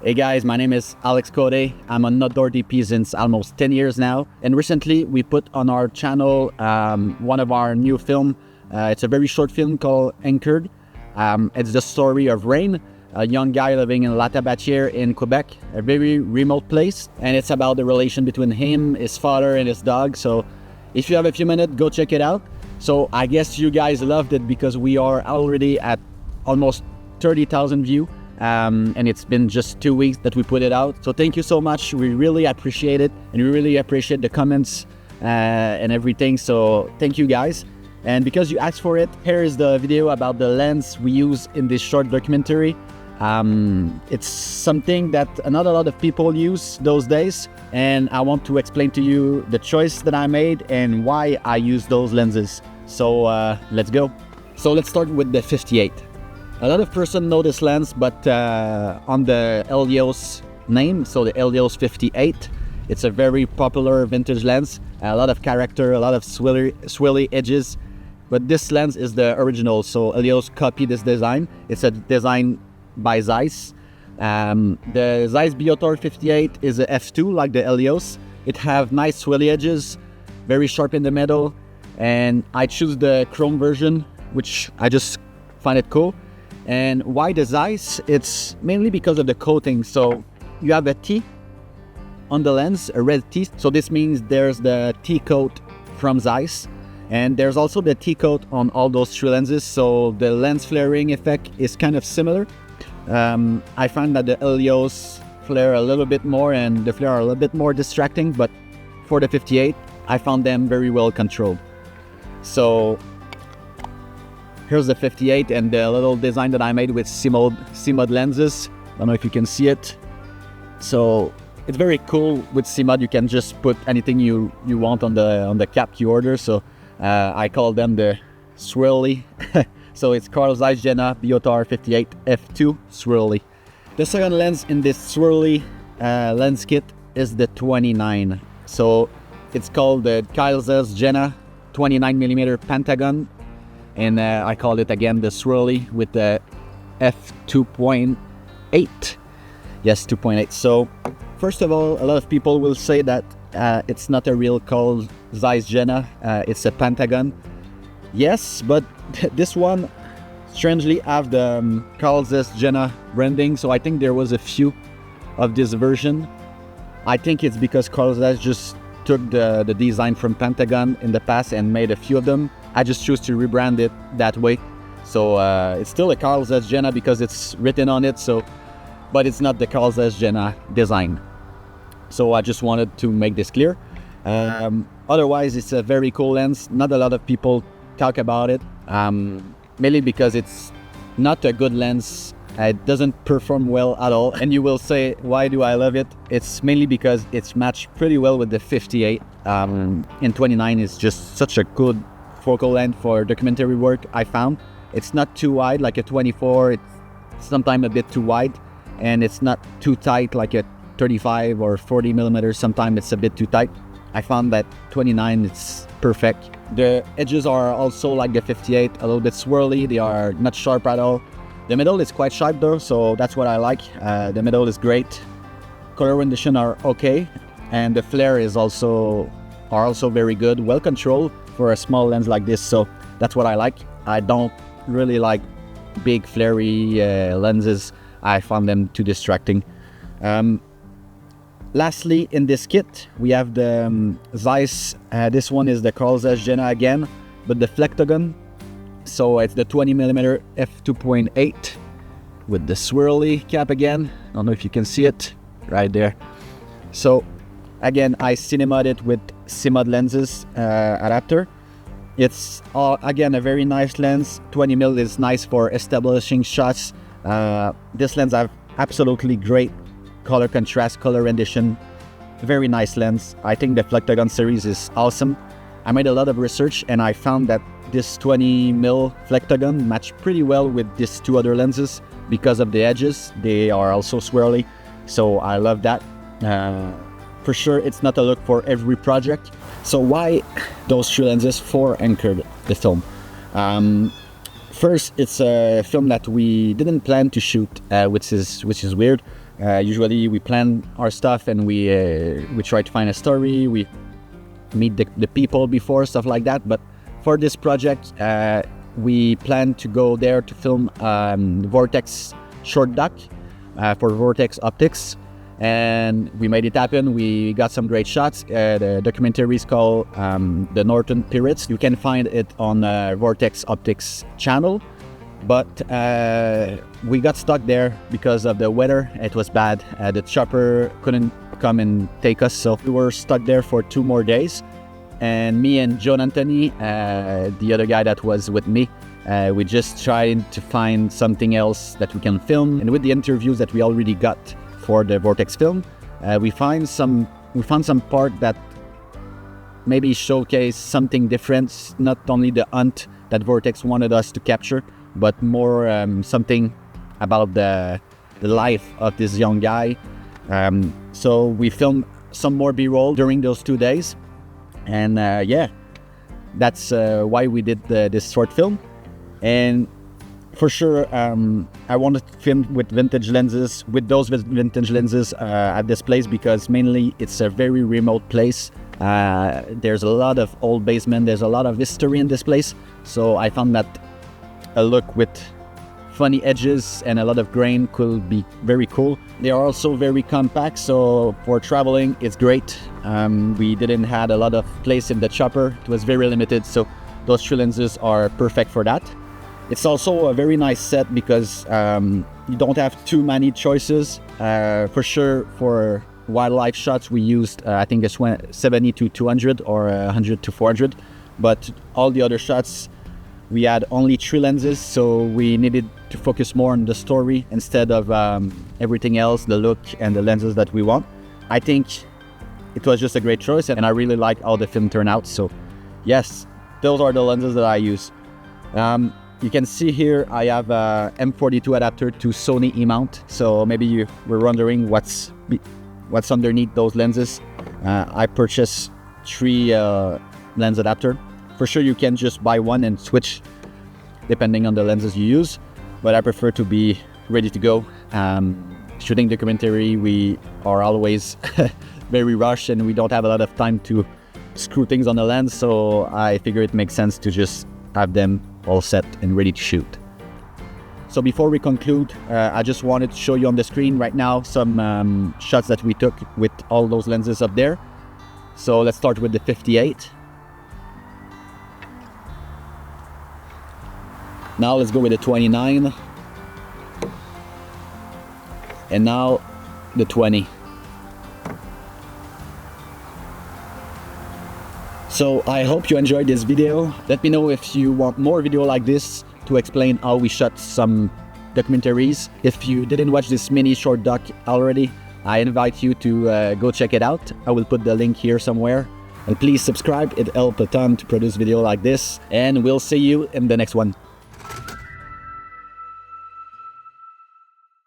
Hey guys, my name is Alex Code. I'm an outdoor DP since almost 10 years now. And recently we put on our channel one of our new film. It's a very short film called Anchored. It's the story of Rain, a young guy living in La Tabatière in Quebec, a very remote place. And it's about the relation between him, his father, and his dog. So if you have a few minutes, go check it out. So I guess you guys loved it because we are already at almost 30,000 views. And it's been just 2 weeks that we put it out. So thank you so much. We really appreciate it. And we really appreciate the comments and everything. So thank you guys. And because you asked for it, here is the video about the lens we use in this short documentary. It's something that not a lot of people use those days. And I want to explain to you the choice that I made and why I use those lenses. So let's go. So let's start with the 58. A lot of people know this lens, but on the Helios name, so the Helios 58, it's a very popular vintage lens. A lot of character, a lot of swirly edges. But this lens is the original, so Helios copied this design. It's a design by Zeiss. The Zeiss Biotar 58 is a f2 like the Helios. It have nice swirly edges, very sharp in the middle. And I choose the chrome version, which I just find it cool. And why the Zeiss? It's mainly because of the coating. So you have a T on the lens, a red T. So this means there's the T coat from Zeiss. And there's also the T coat on all those three lenses. So the lens flaring effect is kind of similar. I find that the Helios flare a little bit more and the flare are a little bit more distracting. But for the 58, I found them very well controlled. So here's the 58 and the little design that I made with Simmod lenses. I don't know if you can see it. So it's very cool with Simmod. You can just put anything you want on the cap you order. So I call them the swirly. So it's Carl Zeiss Jena Biotar 58 f2 swirly. The second lens in this swirly lens kit is the 29. So it's called the Carl Zeiss Jena 29mm Pantacon. And I call it again the swirly with the f2.8. Yes, 2.8. So first of all, a lot of people will say that it's not a real Carl Zeiss Jena, it's a Pantacon. Yes, but this one strangely have the Carl Zeiss Jena branding. So I think there was a few of this version. I think it's because Carl Zeiss just took the design from Pantacon in the past and made a few of them. I just choose to rebrand it that way. So it's still a Carl Zeiss Jena because it's written on it. So, but it's not the Carl Zeiss Jena design. So I just wanted to make this clear. Otherwise, it's a very cool lens. Not a lot of people talk about it, mainly because it's not a good lens. It doesn't perform well at all. And you will say, why do I love it? It's mainly because it's matched pretty well with the 58. And 29 is just such a good focal length for documentary work. I found it's not too wide like a 24. It's sometimes a bit too wide, and it's not too tight like a 35 or 40 millimeters. Sometimes it's a bit too tight. I found that 29 it's perfect. The edges are also like the 58, a little bit swirly. They are not sharp at all. The middle is quite sharp though, so that's what I like. The middle is great. Color rendition are okay, and the flare is also very good, well controlled for a small lens like this. So that's what I like. I don't really like big flary lenses. I found them too distracting. Lastly, in this kit, we have the Zeiss. This one is the Carl Zeiss Jena again, but the Flektogon. So it's the 20mm f2.8 with the swirly cap again. I don't know if you can see it right there. So again, I Cine it with Simmod lenses adapter. It's again a very nice lens. 20mm is nice for establishing shots. This lens have absolutely great color contrast, color rendition. Very nice lens. I think the Flektogon series is awesome. I made a lot of research and I found that this 20mm Flektogon matched pretty well with these two other lenses because of the edges. They are also swirly, so I love that. For sure, it's not a look for every project. So why those three lenses for Anchored, the film? First, it's a film that we didn't plan to shoot, which is weird. Usually we plan our stuff and we try to find a story, we meet the people before, stuff like that. But for this project, we plan to go there to film Vortex short doc for Vortex Optics, and we made it happen. We got some great shots. The documentary is called The Northern Pirates. You can find it on Vortex Optics channel. But we got stuck there because of the weather. It was bad. The chopper couldn't come and take us, so we were stuck there for 2 more days. And me and John Anthony, the other guy that was with me, we just tried to find something else that we can film. And with the interviews that we already got for the Vortex film, we found some part that maybe showcase something different. Not only the hunt that Vortex wanted us to capture, but more something about the life of this young guy. So we filmed some more B-roll during those 2 days, and yeah, that's why we did this short film. And for sure, I wanted to film with vintage lenses, with those vintage lenses at this place, because mainly it's a very remote place. There's a lot of old basement, there's a lot of history in this place, so I found that a look with funny edges and a lot of grain could be very cool. They are also very compact, so for traveling it's great. We didn't have a lot of place in the chopper, it was very limited, so those 3 lenses are perfect for that. It's also a very nice set because you don't have too many choices. For sure, for wildlife shots we used I think it's 70 to 200 or 100 to 400, but all the other shots we had only 3 lenses, so we needed to focus more on the story instead of everything else, the look and the lenses that we want. I think it was just a great choice, and I really like how the film turned out. So yes, those are the lenses that I use. You can see here I have a M42 adapter to Sony E-mount, so maybe you were wondering what's underneath those lenses. I purchased 3 lens adapter. For sure you can just buy one and switch depending on the lenses you use, but I prefer to be ready to go. Shooting documentary, we are always very rushed and we don't have a lot of time to screw things on the lens, so I figure it makes sense to just have them all set and ready to shoot. So before we conclude, I just wanted to show you on the screen right now some shots that we took with all those lenses up there. So let's start with the 58. Now let's go with the 29. And now the 20. So I hope you enjoyed this video. Let me know if you want more video like this to explain how we shot some documentaries. If you didn't watch this mini short doc already, I invite you to go check it out. I will put the link here somewhere. And please subscribe, it helps a ton to produce video like this. And we'll see you in the next one.